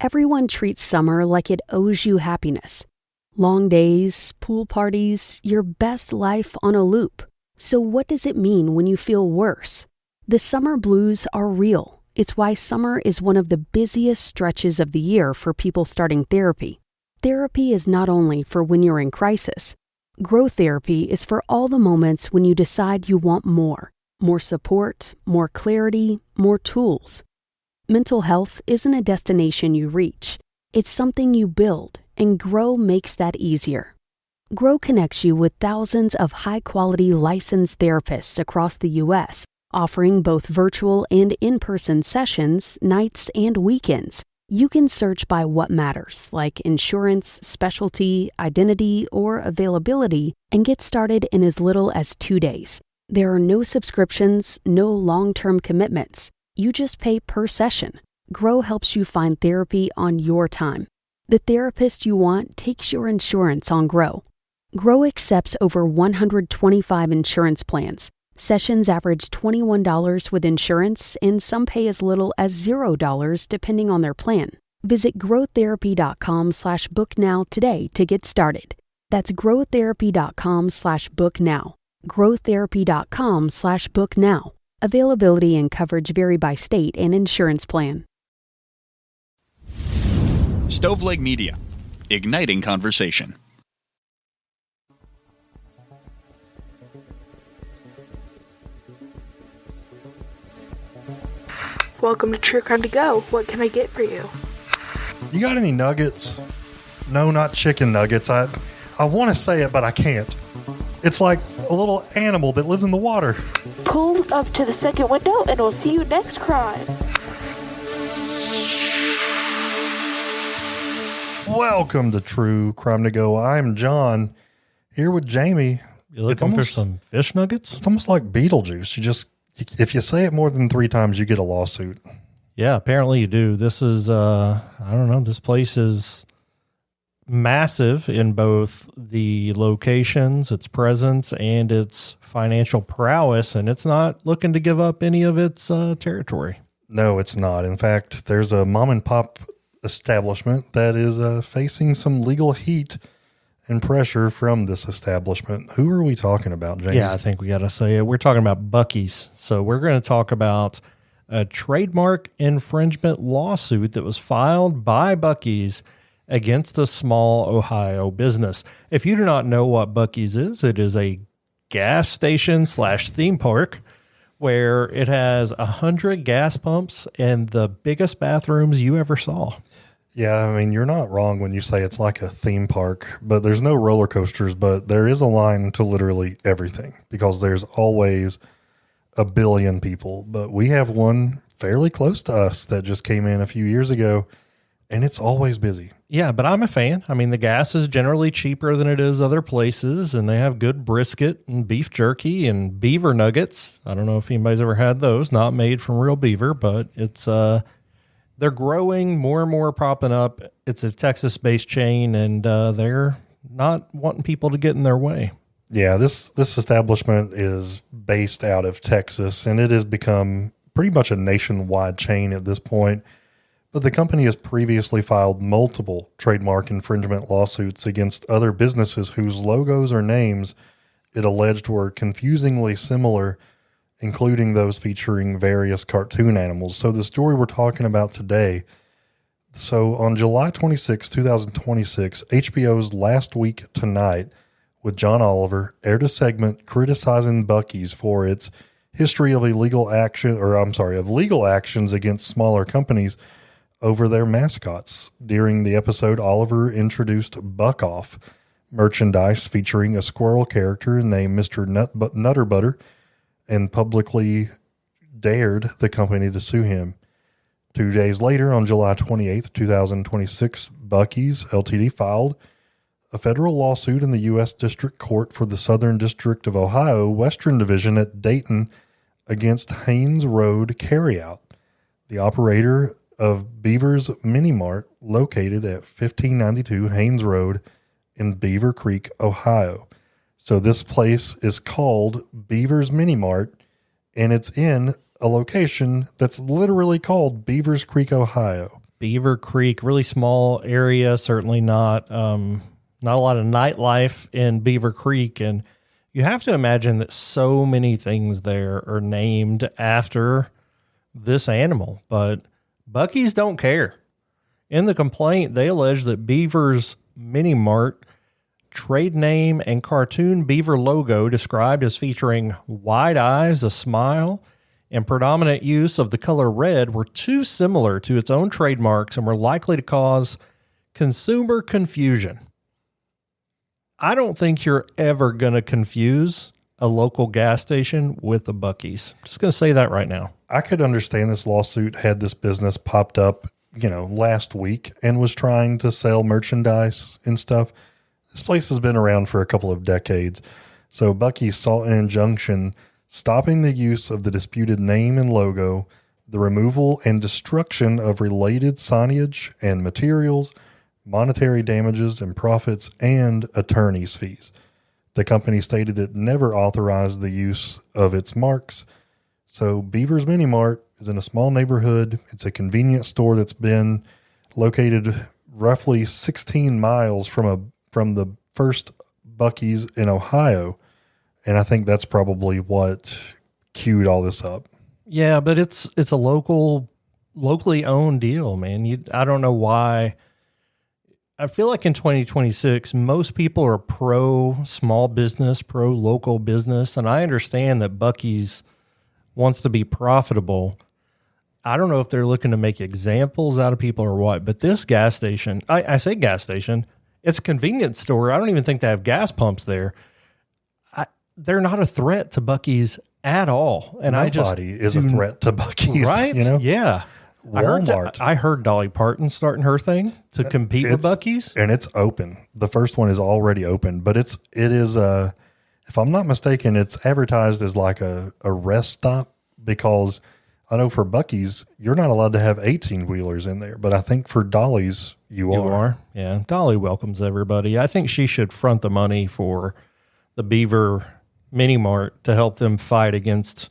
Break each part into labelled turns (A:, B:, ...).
A: Everyone treats summer like it owes you happiness. Long days, pool parties, your best life on a loop. So what does it mean when you feel worse? The summer blues are real. It's why summer is one of the busiest stretches of the year for people starting therapy. Therapy is not only for when you're in crisis. Growth therapy is for all the moments when you decide you want more. More support, more clarity, more tools. Mental health isn't a destination you reach. It's something you build, and Grow makes that easier. Grow connects you with thousands of high-quality licensed therapists across the U.S., offering both virtual and in-person sessions, nights and weekends. You can search by what matters, like insurance, specialty, identity, or availability, and get started in as little as 2 days. There are no subscriptions, no long-term commitments. You just pay per session. Grow helps you find therapy on your time. The therapist you want takes your insurance on Grow. Grow accepts over 125 insurance plans. Sessions average $21 with insurance, and some pay as little as $0 depending on their plan. Visit growtherapy.com/booknow today to get started. That's growtherapy.com/booknow. growtherapy.com/booknow. Availability and coverage vary by state and insurance plan.
B: Stoveleg Media, igniting conversation.
C: Welcome to True Crime to Go. What can I get for you?
D: You got any nuggets? No, not chicken nuggets. I want to say it, but I can't. It's like a little animal that lives in the water.
C: Pull up to the second window and we'll see you next crime.
D: Welcome to True Crime to Go. I'm John, here with Jamie.
E: You looking for some fish nuggets?
D: It's almost like Beetlejuice. If you say it more than 3 times, you get a lawsuit.
E: Yeah, apparently you do. This is, I don't know, this place is massive in both the locations, its presence, and its financial prowess, and it's not looking to give up any of its territory.
D: No, it's not. In fact, there's a mom and pop establishment that is facing some legal heat and pressure from this establishment. Who are we talking about, Jamie?
E: Yeah, I think we got to say it. We're talking about Buc-ee's. So we're going to talk about a trademark infringement lawsuit that was filed by Buc-ee's against a small Ohio business. If you do not know what Buc-ee's is, it is a gas station / theme park where it has 100 gas pumps and the biggest bathrooms you ever saw.
D: Yeah, I mean, you're not wrong when you say it's like a theme park, but there's no roller coasters, but there is a line to literally everything because there's always a billion people. But we have one fairly close to us that just came in a few years ago, and it's always busy.
E: Yeah, but I'm a fan. I mean, the gas is generally cheaper than it is other places, and they have good brisket and beef jerky and beaver nuggets. I don't know if anybody's ever had those, not made from real beaver, but it's they're growing, more and more popping up. It's a Texas-based chain, and they're not wanting people to get in their way.
D: Yeah, this establishment is based out of Texas, and it has become pretty much a nationwide chain at this point. But the company has previously filed multiple trademark infringement lawsuits against other businesses whose logos or names it alleged were confusingly similar, including those featuring various cartoon animals. So the story we're talking about today. So on July 26, 2026, HBO's Last Week Tonight with John Oliver aired a segment criticizing Buc-ee's for its history of legal actions against smaller companies over their mascots. During the episode, Oliver introduced Buck Off merchandise featuring a squirrel character named Mr. Nutterbutter, and publicly dared the company to sue him. 2 days later, on July 28th, 2026, Buc-ee's Ltd. filed a federal lawsuit in the U.S. District Court for the Southern District of Ohio, Western Division at Dayton, against Haynes Road Carryout, the operator of Beaver's Mini Mart, located at 1592 Haynes Road in Beaver Creek, Ohio. So this place is called Beaver's Mini Mart, and it's in a location that's literally called Beavers Creek, Ohio.
E: Beaver Creek, really small area, certainly not a lot of nightlife in Beaver Creek. And you have to imagine that so many things there are named after this animal, but Buc-ee's don't care. In the complaint, they allege that Beaver's Mini Mart trade name and cartoon beaver logo, described as featuring wide eyes, a smile, and predominant use of the color red, were too similar to its own trademarks and were likely to cause consumer confusion. I don't think you're ever going to confuse a local gas station with a Buc-ee's. Just going to say that right now.
D: I could understand this lawsuit had this business popped up, last week and was trying to sell merchandise and stuff. This place has been around for a couple of decades. So Buc-ee's sought an injunction stopping the use of the disputed name and logo, the removal and destruction of related signage and materials, monetary damages and profits, and attorney's fees. The company stated it never authorized the use of its marks. So Beaver's Mini Mart is in a small neighborhood. It's a convenience store that's been located roughly 16 miles from the first Buc-ee's in Ohio. And I think that's probably what queued all this up.
E: Yeah, but it's a locally owned deal, man. I don't know why. I feel like in 2026, most people are pro small business, pro local business. And I understand that Buc-ee's wants to be profitable. I don't know if they're looking to make examples out of people or what, but this gas station, I say gas station, it's a convenience store. I don't even think they have gas pumps there. They're not a threat to Buc-ee's at all. And
D: Nobody is a threat to Buc-ee's.
E: Right? Yeah.
D: Walmart.
E: I heard Dolly Parton starting her thing to compete with Buc-ee's.
D: And it's open. The first one is already open, but it is if I'm not mistaken, it's advertised as like a rest stop, because I know for Buc-ee's, you're not allowed to have 18-wheelers in there, but I think for Dolly's, you are.
E: Yeah. Dolly welcomes everybody. I think she should front the money for the Beaver Mini Mart to help them fight against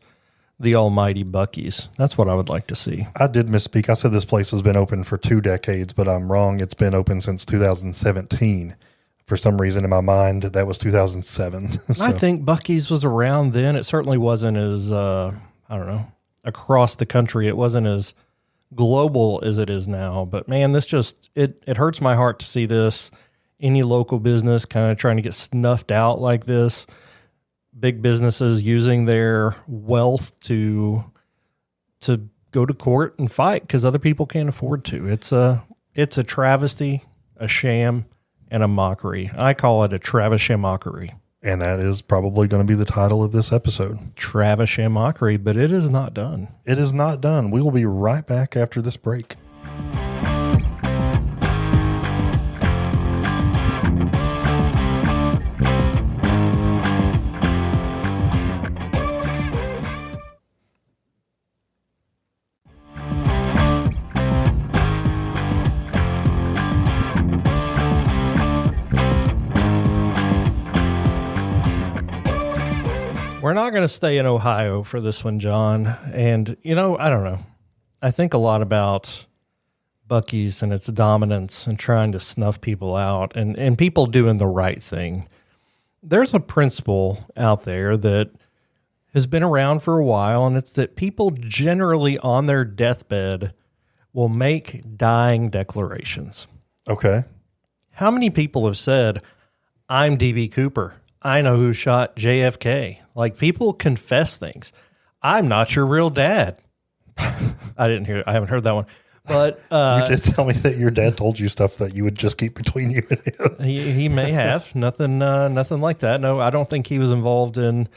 E: the almighty Buc-ee's. That's what I would like to see.
D: I did misspeak. I said this place has been open for 2 decades, but I'm wrong. It's been open since 2017. For some reason in my mind, that was 2007. So.
E: I think Buc-ee's was around then. It certainly wasn't as, across the country. It wasn't as global as it is now. But man, this just, it hurts my heart to see this. Any local business kind of trying to get snuffed out like this. Big businesses using their wealth to go to court and fight because other people can't afford to. It's a travesty, a sham, and a mockery. I call it a Travis-mockery.
D: And that is probably going to be the title of this episode.
E: Travis-mockery, but it is not done.
D: It is not done. We will be right back after this break.
E: We're not going to stay in Ohio for this one, John. And, I don't know. I think a lot about Buc-ee's and its dominance and trying to snuff people out and people doing the right thing. There's a principle out there that has been around for a while, and it's that people generally on their deathbed will make dying declarations.
D: Okay.
E: How many people have said, I'm D.B. Cooper. I know who shot JFK. Like, people confess things. I'm not your real dad. I haven't heard that one. But
D: you did tell me that your dad told you stuff that you would just keep between you and him.
E: He may have. Nothing like that. No, I don't think he was involved in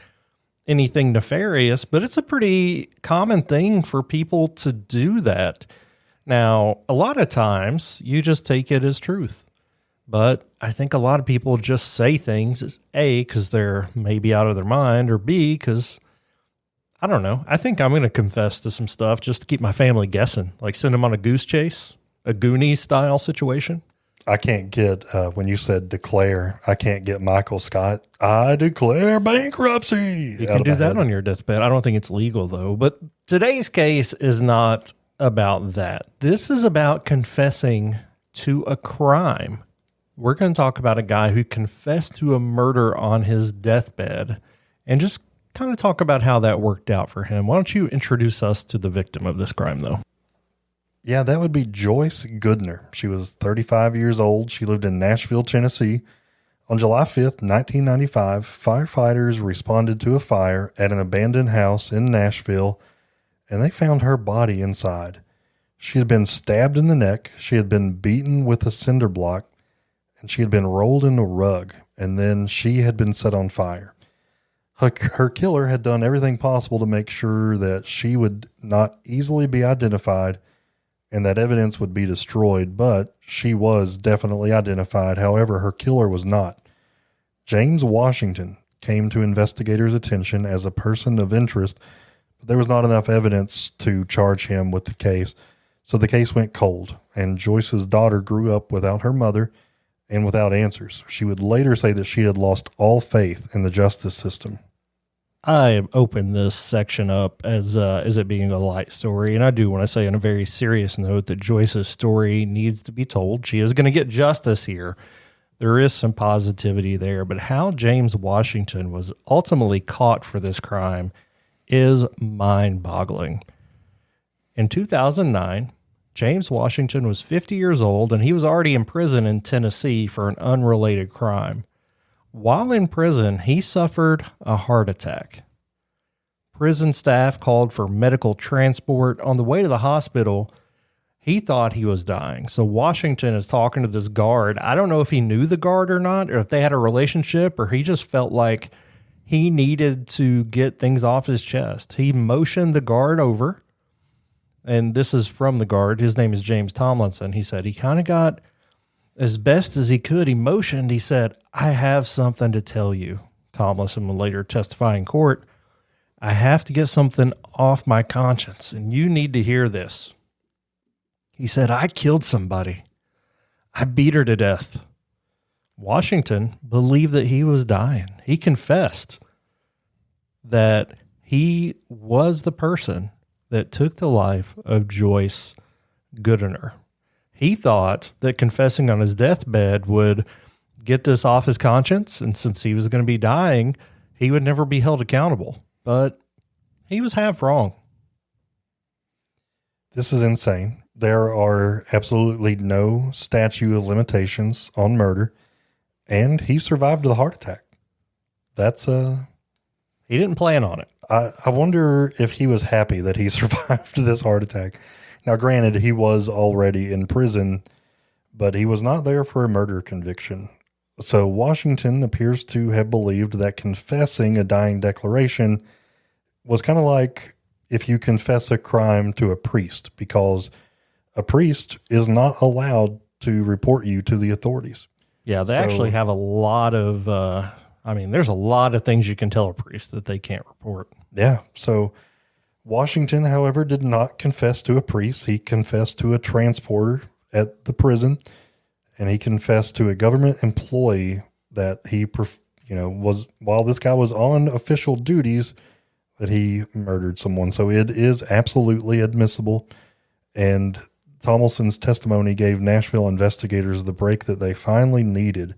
E: anything nefarious, but it's a pretty common thing for people to do that. Now, a lot of times you just take it as truth. But I think a lot of people just say things as A, because they're maybe out of their mind, or B, because, I don't know. I think I'm going to confess to some stuff just to keep my family guessing. Like send them on a goose chase, a Goonies style situation.
D: I can't get, when you said declare, I can't get Michael Scott, I declare bankruptcy.
E: You can do that on your deathbed. I don't think it's legal, though. But today's case is not about that. This is about confessing to a crime. We're going to talk about a guy who confessed to a murder on his deathbed and just kind of talk about how that worked out for him. Why don't you introduce us to the victim of this crime, though?
D: Yeah, that would be Joyce Goodner. She was 35 years old. She lived in Nashville, Tennessee. On July 5th, 1995, firefighters responded to a fire at an abandoned house in Nashville, and they found her body inside. She had been stabbed in the neck, she had been beaten with a cinder block, and she had been rolled in a rug, and then she had been set on fire. Her killer had done everything possible to make sure that she would not easily be identified and that evidence would be destroyed, but she was definitely identified. However, her killer was not. James Washington came to investigators' attention as a person of interest, but there was not enough evidence to charge him with the case. So the case went cold, and Joyce's daughter grew up without her mother and without answers. She would later say that she had lost all faith in the justice system.
E: I opened this section up as it being a light story, and I do want to say on a very serious note that Joyce's story needs to be told. She is going to get justice here. There is some positivity there, but how James Washington was ultimately caught for this crime is mind-boggling. In 2009, James Washington was 50 years old, and he was already in prison in Tennessee for an unrelated crime. While in prison, he suffered a heart attack. Prison staff called for medical transport. On the way to the hospital, he thought he was dying. So Washington is talking to this guard. I don't know if he knew the guard or not, or if they had a relationship, or he just felt like he needed to get things off his chest. He motioned the guard over, and this is from the guard. His name is James Tomlinson. He said he kind of got as best as he could. He motioned. He said, "I have something to tell you." Tomlinson will later testify in court. "I have to get something off my conscience, and you need to hear this." He said, "I killed somebody. I beat her to death." Washington believed that he was dying. He confessed that he was the person that took the life of Joyce Goodner. He thought that confessing on his deathbed would get this off his conscience, and since he was going to be dying, he would never be held accountable. But he was half wrong.
D: This is insane. There are absolutely no statute of limitations on murder, and he survived the heart attack.
E: He didn't plan on it.
D: I wonder if he was happy that he survived this heart attack. Now, granted, he was already in prison, but he was not there for a murder conviction. So Washington appears to have believed that confessing a dying declaration was kind of like if you confess a crime to a priest, because a priest is not allowed to report you to the authorities.
E: Yeah, they actually have a lot of, there's a lot of things you can tell a priest that they can't report.
D: Yeah, so Washington, however, did not confess to a priest. He confessed to a transporter at the prison, and he confessed to a government employee that he, was, while this guy was on official duties, that he murdered someone. So it is absolutely admissible. And Tomlinson's testimony gave Nashville investigators the break that they finally needed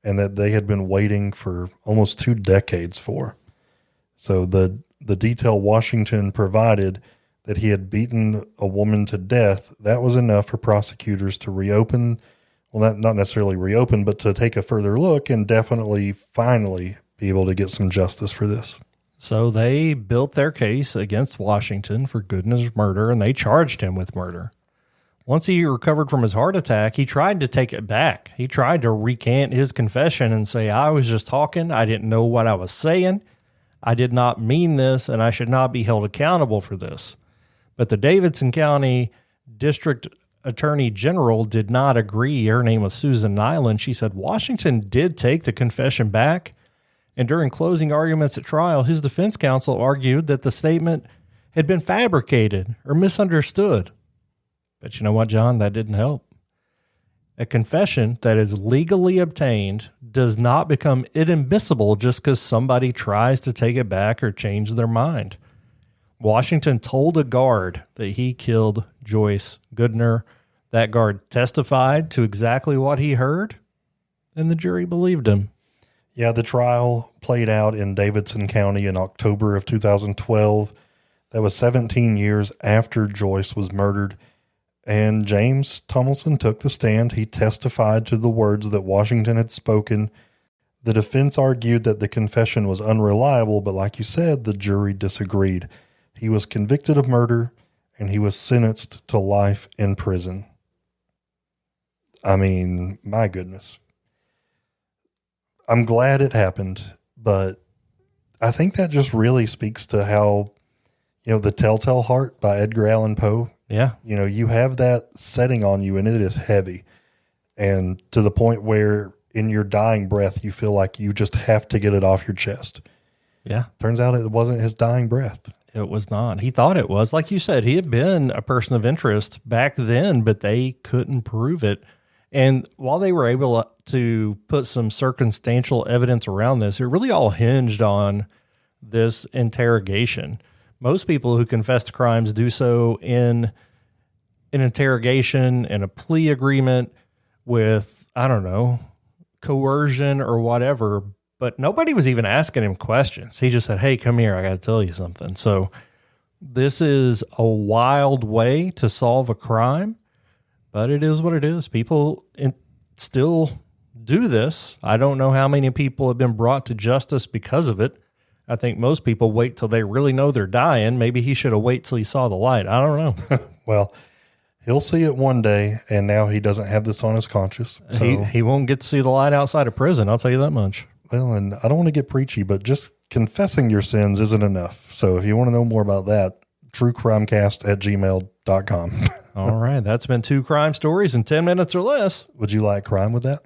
D: and that they had been waiting for almost 2 decades for. So the detail Washington provided that he had beaten a woman to death, that was enough for prosecutors to reopen, well, not necessarily reopen, but to take a further look and definitely finally be able to get some justice for this.
E: So they built their case against Washington for Goodner's murder, and they charged him with murder. Once he recovered from his heart attack, he tried to take it back. He tried to recant his confession and say, "I was just talking. I didn't know what I was saying. I did not mean this, and I should not be held accountable for this." But the Davidson County District Attorney General did not agree. Her name was Susan Nyland. She said Washington did take the confession back, and during closing arguments at trial, his defense counsel argued that the statement had been fabricated or misunderstood. But you know what, John? That didn't help. A confession that is legally obtained does not become inadmissible just because somebody tries to take it back or change their mind. Washington told a guard that he killed Joyce Goodner. That guard testified to exactly what he heard, and the jury believed him.
D: Yeah, the trial played out in Davidson County in October of 2012. That was 17 years after Joyce was murdered. And James Tummelson took the stand. He testified to the words that Washington had spoken. The defense argued that the confession was unreliable, but like you said, the jury disagreed. He was convicted of murder, and he was sentenced to life in prison. I mean, my goodness. I'm glad it happened, but I think that just really speaks to how, The Telltale Heart by Edgar Allan Poe.
E: Yeah.
D: You have that setting on you, and it is heavy. And to the point where in your dying breath, you feel like you just have to get it off your chest.
E: Yeah.
D: Turns out it wasn't his dying breath.
E: It was not. He thought it was. Like you said, he had been a person of interest back then, but they couldn't prove it. And while they were able to put some circumstantial evidence around this, it really all hinged on this interrogation. Most people who confess to crimes do so in an interrogation and a plea agreement with, coercion or whatever. But nobody was even asking him questions. He just said, hey, come here. I got to tell you something. So this is a wild way to solve a crime, but it is what it is. People still do this. I don't know how many people have been brought to justice because of it. I think most people wait till they really know they're dying. Maybe he should have waited till he saw the light. I don't know.
D: Well, he'll see it one day, and now he doesn't have this on his conscience. So.
E: He won't get to see the light outside of prison. I'll tell you that much.
D: Well, and I don't want to get preachy, but just confessing your sins isn't enough. So if you want to know more about that, truecrimecast@gmail.com.
E: All right. That's been 2 crime stories in 10 minutes or less.
D: Would you like crime with that?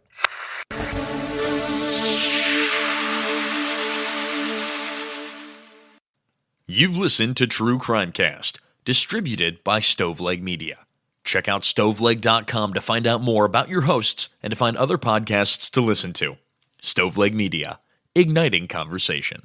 B: You've listened to True Crimecast, distributed by Stoveleg Media. Check out stoveleg.com to find out more about your hosts and to find other podcasts to listen to. Stoveleg Media, igniting conversation.